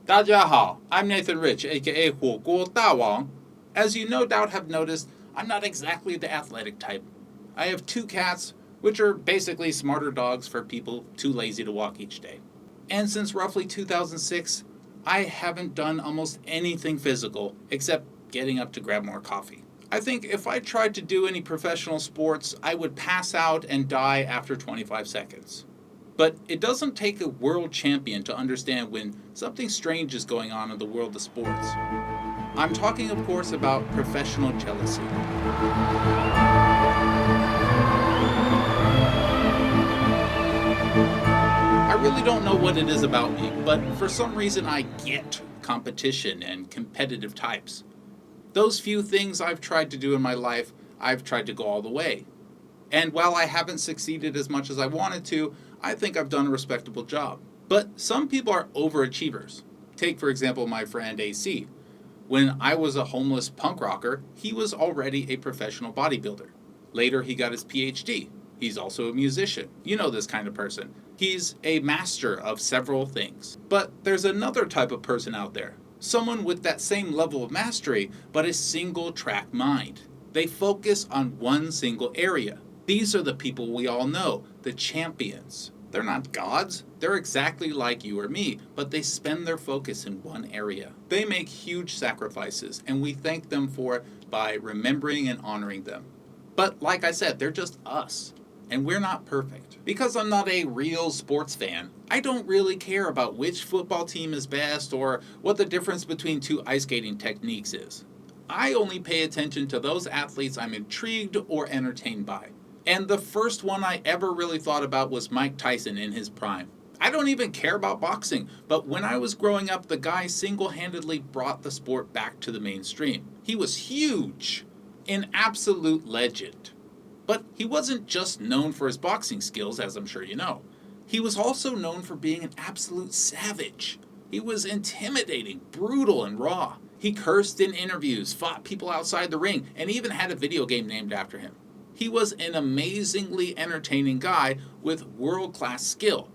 大家好, I'm Nathan Rich, aka 火锅大王. As you no doubt have noticed, I'm not exactly the athletic type. I have 2 cats, which are basically smarter dogs for people too lazy to walk each day. And since roughly 2006, I haven't done almost anything physical except getting up to grab more coffee. I think if I tried to do any professional sports, I would pass out and die after 25 seconds. But it doesn't take a world champion to understand when something strange is going on in the world of sports. I'm talking, of course, about professional jealousy. I really don't know what it is about me, but for some reason I get competition and competitive types. Those few things I've tried to do in my life, I've tried to go all the way. And while I haven't succeeded as much as I wanted to, I think I've done a respectable job. But some people are overachievers. Take, for example, my friend AC. When I was a homeless punk rocker, he was already a professional bodybuilder. Later, he got his PhD. He's also a musician. You know this kind of person. He's a master of several things. But there's another type of person out there. Someone with that same level of mastery, but a single-track mind. They focus on one single area. These are the people we all know, the champions. They're not gods. They're exactly like you or me, but they spend their focus in one area. They make huge sacrifices, and we thank them for it by remembering and honoring them. But like I said, they're just us, and we're not perfect. Because I'm not a real sports fan, I don't really care about which football team is best or what the difference between 2 ice skating techniques is. I only pay attention to those athletes I'm intrigued or entertained by. And the first one I ever really thought about was Mike Tyson in his prime. I don't even care about boxing, but when I was growing up, the guy single-handedly brought the sport back to the mainstream. He was huge, an absolute legend. But he wasn't just known for his boxing skills, as I'm sure you know. He was also known for being an absolute savage. He was intimidating, brutal, and raw. He cursed in interviews, fought people outside the ring, and even had a video game named after him. He was an amazingly entertaining guy with world-class skill.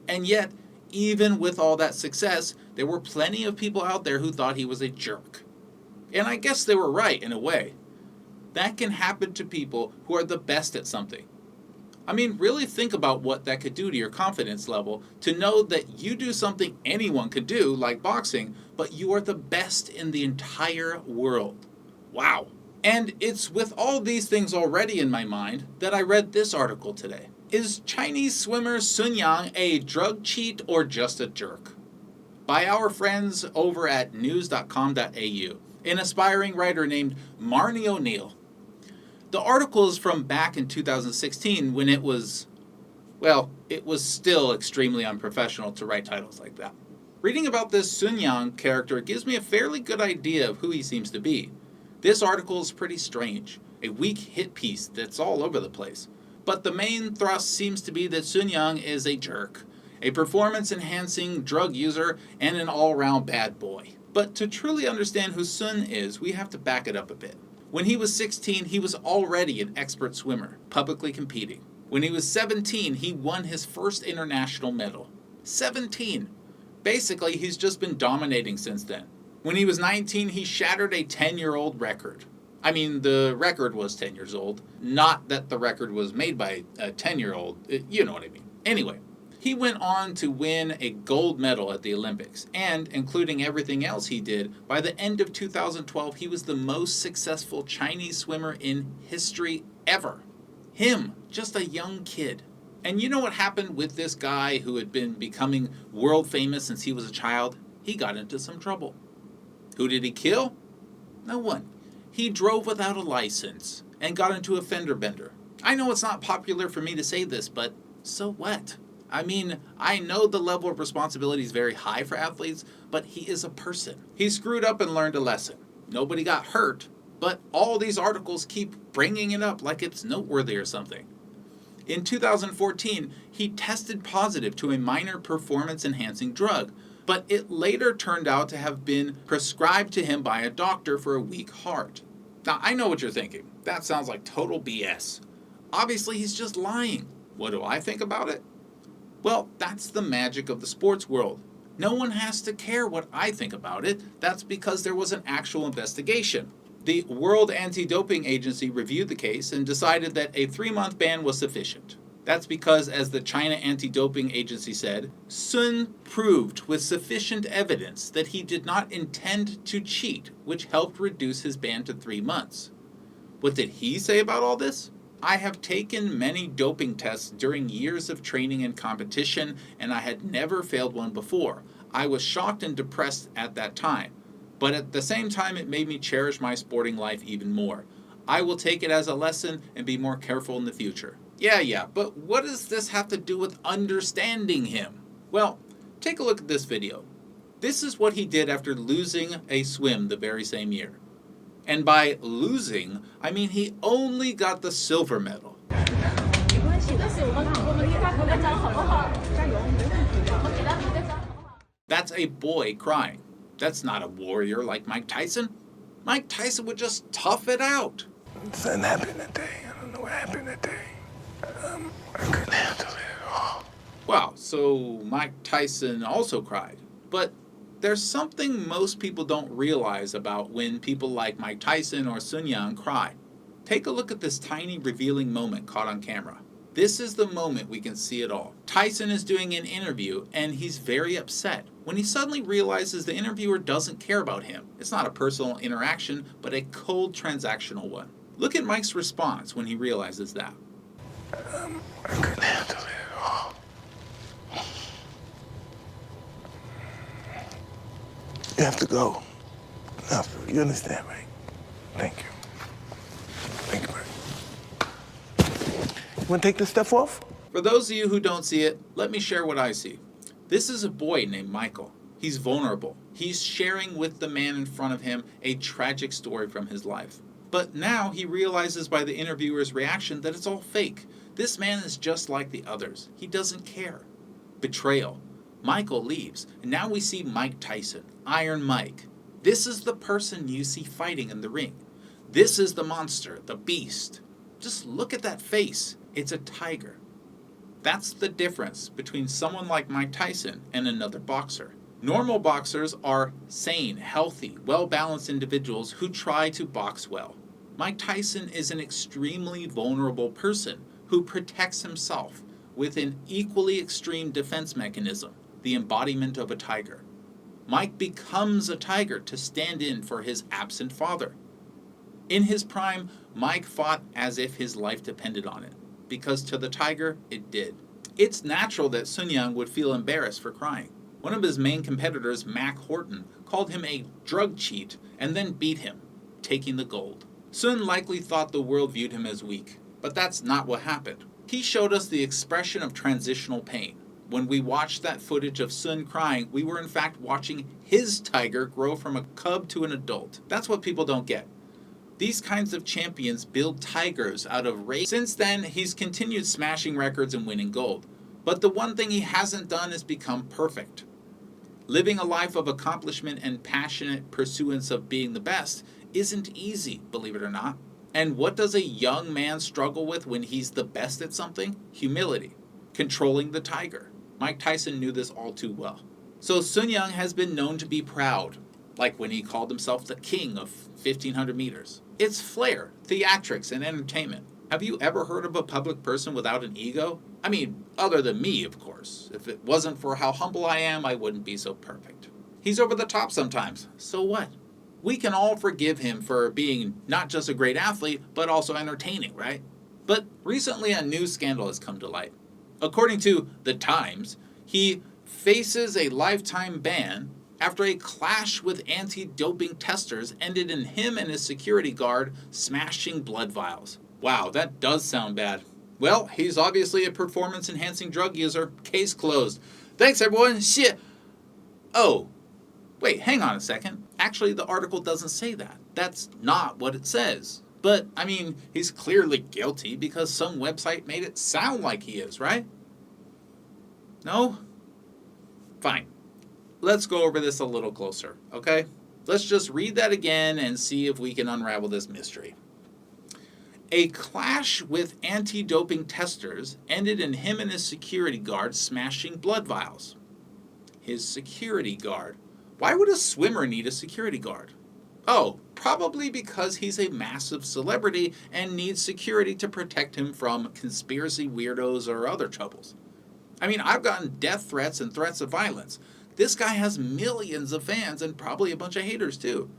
And yet, even with all that success, there were plenty of people out there who thought he was a jerk. And I guess they were right in a way. That can happen to people who are the best at something. I mean, really think about what that could do to your confidence level to know that you do something anyone could do, like boxing, but you are the best in the entire world. Wow. And it's with all these things already in my mind that I read this article today. Is Chinese swimmer Sun Yang a drug cheat or just a jerk? By our friends over at news.com.au, an aspiring writer named Marnie O'Neill. The article is from back in 2016 when it was still extremely unprofessional to write titles like that. Reading about this Sun Yang character gives me a fairly good idea of who he seems to be. This article is pretty strange, a weak hit piece that's all over the place. But the main thrust seems to be that Sun Yang is a jerk, a performance-enhancing drug user, and an all-around bad boy. But to truly understand who Sun is, we have to back it up a bit. When he was 16, he was already an expert swimmer, publicly competing. When he was 17, he won his first international medal. 17! Basically, he's just been dominating since then. When he was 19, he shattered a 10-year-old record. I mean, the record was 10 years old. Not that the record was made by a 10-year-old. You know what I mean. Anyway, he went on to win a gold medal at the Olympics. And, including everything else he did, by the end of 2012, he was the most successful Chinese swimmer in history ever. Him, just a young kid. And you know what happened with this guy who had been becoming world famous since he was a child? He got into some trouble. Who did he kill? No one. He drove without a license and got into a fender bender. I know it's not popular for me to say this, but so what? I mean, I know the level of responsibility is very high for athletes, but he is a person. He screwed up and learned a lesson. Nobody got hurt, but all these articles keep bringing it up like it's noteworthy or something. In 2014, he tested positive to a minor performance-enhancing drug, but it later turned out to have been prescribed to him by a doctor for a weak heart. Now, I know what you're thinking. That sounds like total BS. Obviously, he's just lying. What do I think about it? Well, that's the magic of the sports world. No one has to care what I think about it. That's because there was an actual investigation. The World Anti-Doping Agency reviewed the case and decided that a 3-month ban was sufficient. That's because, as the China Anti-Doping Agency said, Sun proved with sufficient evidence that he did not intend to cheat, which helped reduce his ban to 3 months. What did he say about all this? I have taken many doping tests during years of training and competition, and I had never failed one before. I was shocked and depressed at that time, but at the same time it made me cherish my sporting life even more. I will take it as a lesson and be more careful in the future. Yeah, but what does this have to do with understanding him? Well, take a look at this video. This is what he did after losing a swim the very same year. And by losing, I mean he only got the silver medal. That's a boy crying. That's not a warrior like Mike Tyson. Mike Tyson would just tough it out. Something happened that day. I don't know what happened that day. I couldn't handle it at all. Wow, so Mike Tyson also cried. But there's something most people don't realize about when people like Mike Tyson or Sun Yang cry. Take a look at this tiny revealing moment caught on camera. This is the moment we can see it all. Tyson is doing an interview and he's very upset when he suddenly realizes the interviewer doesn't care about him. It's not a personal interaction, but a cold transactional one. Look at Mike's response when he realizes that. I couldn't handle it at all. You have to go. Now, you understand, right? Thank you. Thank you, man. You want to take this stuff off? For those of you who don't see it, let me share what I see. This is a boy named Michael. He's vulnerable. He's sharing with the man in front of him a tragic story from his life. But now he realizes by the interviewer's reaction that it's all fake. This man is just like the others. He doesn't care. Betrayal. Michael leaves, and now we see Mike Tyson, Iron Mike. This is the person you see fighting in the ring. This is the monster, the beast. Just look at that face. It's a tiger. That's the difference between someone like Mike Tyson and another boxer. Normal boxers are sane, healthy, well-balanced individuals who try to box well. Mike Tyson is an extremely vulnerable person who protects himself with an equally extreme defense mechanism, the embodiment of a tiger. Mike becomes a tiger to stand in for his absent father. In his prime, Mike fought as if his life depended on it, because to the tiger, it did. It's natural that Sun Yang would feel embarrassed for crying. One of his main competitors, Mack Horton, called him a drug cheat and then beat him, taking the gold. Sun likely thought the world viewed him as weak, but that's not what happened. He showed us the expression of transitional pain. When we watched that footage of Sun crying, we were in fact watching his tiger grow from a cub to an adult. That's what people don't get. These kinds of champions build tigers out of rage. Since then, he's continued smashing records and winning gold. But the one thing he hasn't done is become perfect. Living a life of accomplishment and passionate pursuance of being the best isn't easy, believe it or not. And what does a young man struggle with when he's the best at something? Humility. Controlling the tiger. Mike Tyson knew this all too well. So Sun Yang has been known to be proud, like when he called himself the king of 1,500 meters. It's flair, theatrics, and entertainment. Have you ever heard of a public person without an ego? I mean, other than me, of course. If it wasn't for how humble I am, I wouldn't be so perfect. He's over the top sometimes. So what? We can all forgive him for being not just a great athlete, but also entertaining, right? But recently a new scandal has come to light. According to The Times, he faces a lifetime ban after a clash with anti-doping testers ended in him and his security guard smashing blood vials. Wow, that does sound bad. Well, he's obviously a performance-enhancing drug user. Case closed. Thanks, everyone. Shit. Oh, wait, hang on a second. Actually, the article doesn't say that. That's not what it says. But, I mean, he's clearly guilty because some website made it sound like he is, right? No? Fine. Let's go over this a little closer, okay? Let's just read that again and see if we can unravel this mystery. A clash with anti-doping testers ended in him and his security guard smashing blood vials. his security guard. Why would a swimmer need a security guard? Oh, probably because he's a massive celebrity and needs security to protect him from conspiracy weirdos or other troubles. I mean, I've gotten death threats and threats of violence. This guy has millions of fans and probably a bunch of haters too.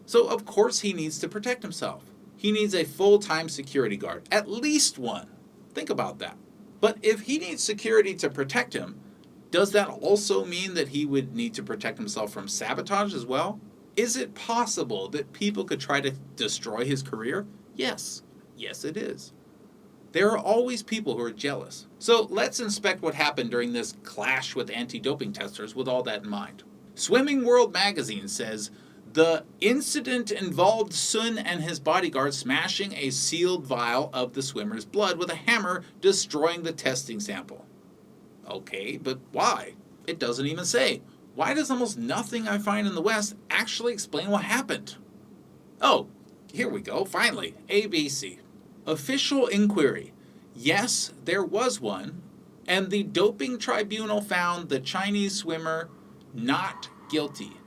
So of course he needs to protect himself. He needs a full-time security guard, at least one. Think about that. But if he needs security to protect him, does that also mean that he would need to protect himself from sabotage as well? Is it possible that people could try to destroy his career? Yes. Yes, it is. There are always people who are jealous. So let's inspect what happened during this clash with anti-doping testers with all that in mind. Swimming World magazine says, the incident involved Sun and his bodyguard smashing a sealed vial of the swimmer's blood with a hammer, destroying the testing sample. Okay, but why? It doesn't even say. Why does almost nothing I find in the West actually explain what happened? Oh, here we go, finally. ABC. Official inquiry. Yes, there was one, and the doping tribunal found the Chinese swimmer not guilty.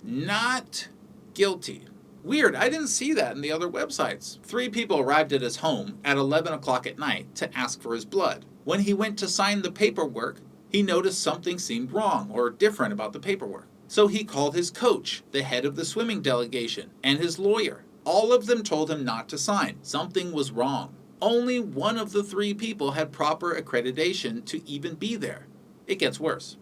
Not guilty. Weird, I didn't see that in the other websites. 3 people arrived at his home at 11 o'clock at night to ask for his blood. When he went to sign the paperwork, he noticed something seemed wrong or different about the paperwork. So he called his coach, the head of the swimming delegation, and his lawyer. All of them told him not to sign. Something was wrong. Only one of the 3 people had proper accreditation to even be there. It gets worse.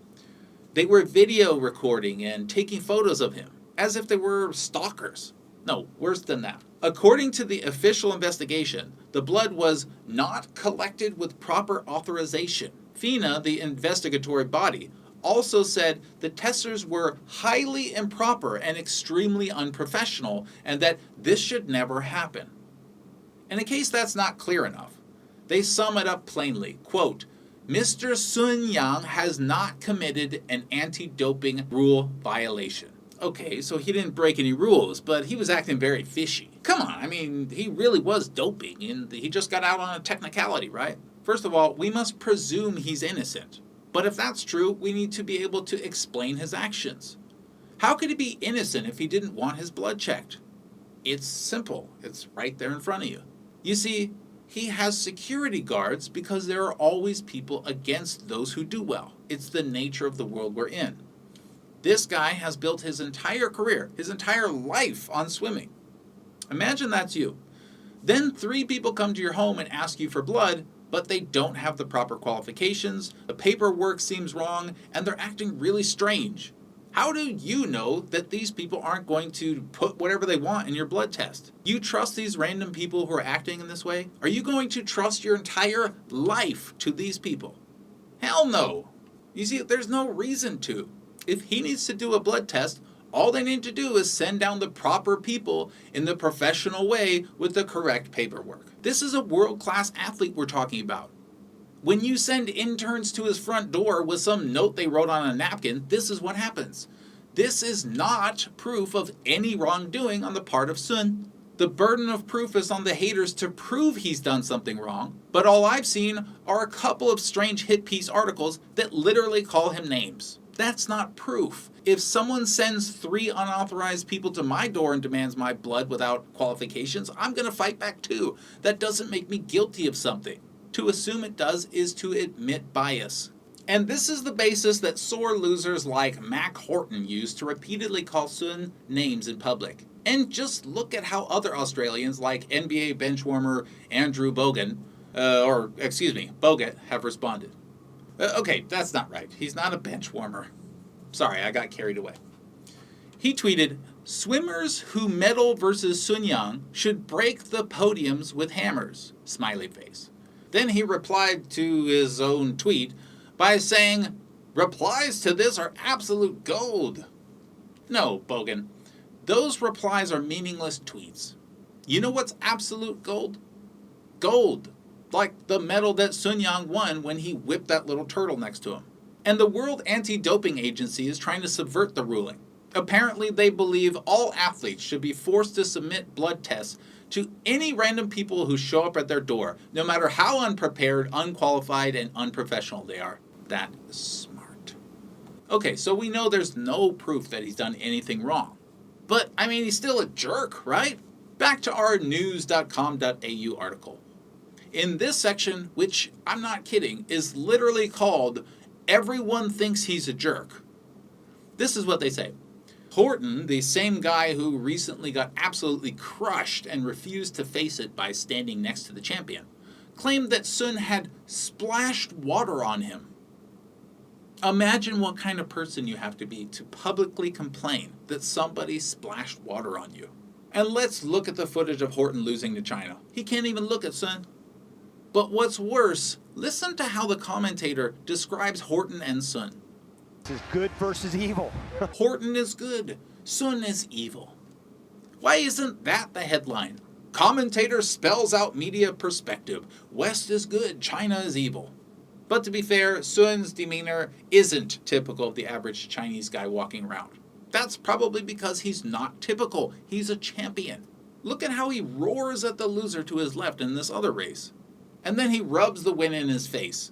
They were video recording and taking photos of him, as if they were stalkers. No, worse than that. According to the official investigation, the blood was not collected with proper authorization. FINA, the investigatory body, also said the testers were highly improper and extremely unprofessional, and that this should never happen. And in case that's not clear enough, they sum it up plainly, quote, Mr. Sun Yang has not committed an anti-doping rule violation. Okay, so he didn't break any rules, but he was acting very fishy. Come on, I mean, he really was doping, and he just got out on a technicality, right? First of all, we must presume he's innocent. But if that's true, we need to be able to explain his actions. How could he be innocent if he didn't want his blood checked? It's simple. It's right there in front of you. You see, he has security guards because there are always people against those who do well. It's the nature of the world we're in. This guy has built his entire career, his entire life on swimming. Imagine that's you. Then 3 people come to your home and ask you for blood, but they don't have the proper qualifications, the paperwork seems wrong, and they're acting really strange. How do you know that these people aren't going to put whatever they want in your blood test? You trust these random people who are acting in this way? Are you going to trust your entire life to these people? Hell no. You see, there's no reason to. If he needs to do a blood test, all they need to do is send down the proper people in the professional way with the correct paperwork. This is a world-class athlete we're talking about. When you send interns to his front door with some note they wrote on a napkin, this is what happens. This is not proof of any wrongdoing on the part of Sun. The burden of proof is on the haters to prove he's done something wrong, but all I've seen are a couple of strange hit piece articles that literally call him names. That's not proof. If someone sends 3 unauthorized people to my door and demands my blood without qualifications, I'm going to fight back too. That doesn't make me guilty of something. To assume it does is to admit bias. And this is the basis that sore losers like Mack Horton use to repeatedly call Sun names in public. And just look at how other Australians like NBA benchwarmer Andrew Bogut have responded. Okay, that's not right. He's not a bench warmer. Sorry, I got carried away. He tweeted, swimmers who medal versus Sun Yang should break the podiums with hammers. Smiley face. Then he replied to his own tweet by saying, replies to this are absolute gold. No, Bogan. Those replies are meaningless tweets. You know what's absolute gold? Gold. Like the medal that Sun Yang won when he whipped that little turtle next to him. And the World Anti-Doping Agency is trying to subvert the ruling. Apparently they believe all athletes should be forced to submit blood tests to any random people who show up at their door, no matter how unprepared, unqualified, and unprofessional they are. That is smart. Okay, so we know there's no proof that he's done anything wrong. But, I mean, he's still a jerk, right? Back to our news.com.au article. In this section, which, I'm not kidding, is literally called Everyone Thinks He's a Jerk. This is what they say. Horton, the same guy who recently got absolutely crushed and refused to face it by standing next to the champion, claimed that Hsin had splashed water on him. Imagine what kind of person you have to be to publicly complain that somebody splashed water on you. And let's look at the footage of Horton losing to China. He can't even look at Hsin. But what's worse, listen to how the commentator describes Horton and Hsin. This is good versus evil. Horton is good. Hsin is evil. Why isn't that the headline? Commentator spells out media perspective. West is good, China is evil. But to be fair, Hsin's demeanor isn't typical of the average Chinese guy walking around. That's probably because he's not typical. He's a champion. Look at how he roars at the loser to his left in this other race. And then he rubs the win in his face.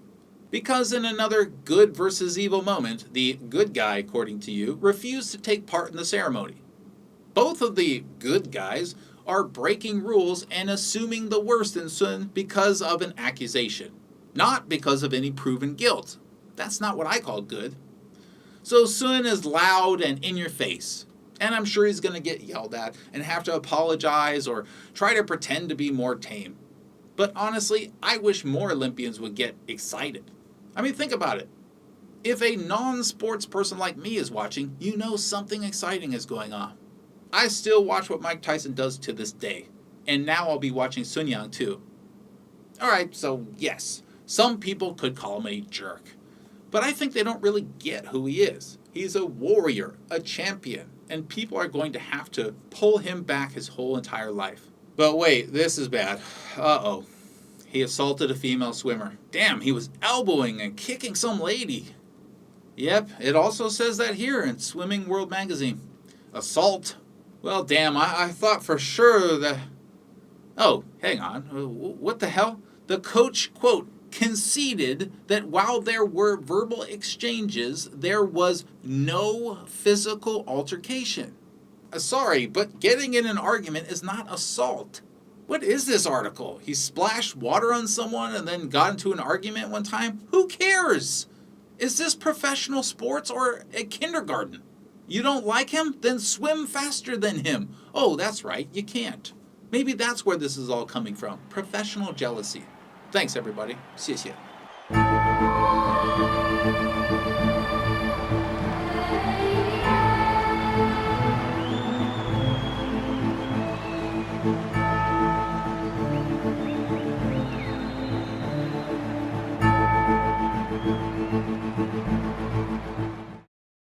Because in another good versus evil moment, the good guy, according to you, refused to take part in the ceremony. Both of the good guys are breaking rules and assuming the worst in Hsin because of an accusation, not because of any proven guilt. That's not what I call good. So Hsin is loud and in your face, and I'm sure he's going to get yelled at and have to apologize or try to pretend to be more tame. But honestly, I wish more Olympians would get excited. I mean, think about it. If a non-sports person like me is watching, you know something exciting is going on. I still watch what Mike Tyson does to this day, and now I'll be watching Sun Yang too. Alright, so yes, some people could call him a jerk, but I think they don't really get who he is. He's a warrior, a champion, and people are going to have to pull him back his whole entire life. But wait, this is bad. Uh-oh. He assaulted a female swimmer. Damn, he was elbowing and kicking some lady. Yep, it also says that here in Swimming World Magazine. Assault. Well, damn, I thought for sure that... Oh, hang on. What the hell? The coach, quote, conceded that while there were verbal exchanges, there was no physical altercation. Sorry, but getting in an argument is not assault. What is this article? He splashed water on someone and then got into an argument one time? Who cares? Is this professional sports or a kindergarten? You don't like him? Then swim faster than him. Oh, that's right, you can't. Maybe that's where this is all coming from. Professional jealousy. Thanks, everybody. 谢谢.